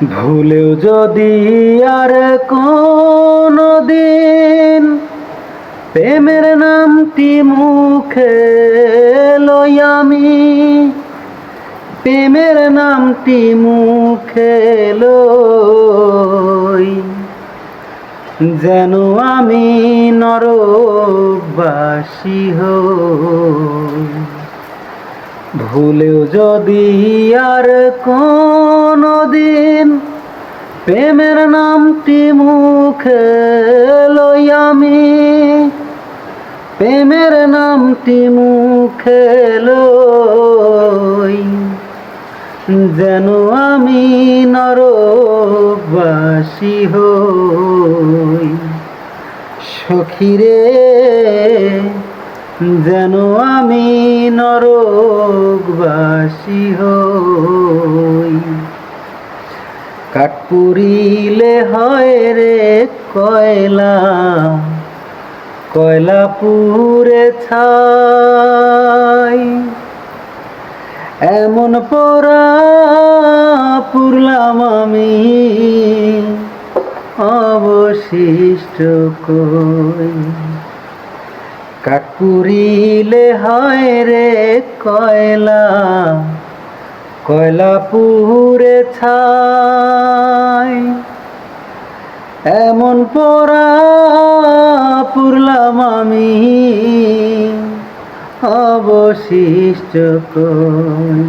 ভুলেও যদি আর কোনো দিন প্রেমের নামটি মুখে লই আমি, প্রেমের নামটি মুখে লই, যেন আমি নরকবাসী হই। ভুলেও যদি আর কোনো দিন প্রেমের নামটি মুখে লই আমি, প্রেমের নামটি মুখে লই, যেন আমি নরকবাসী হই। সখীরে যেন আমি নরকবাসী হই। কাঠ পুড়িলে হয় রে কয়লা, কয়লা পুড়ে ছাই, এমন পোড়া পুড়লাম আমি, অবশিষ্ট কই। কাঠ পুড়িলে হয় রে কয়লা, কয়লা পুড়ে ছাই, এমন পোড়া পুড়লাম আমি, অবশিষ্ট কই।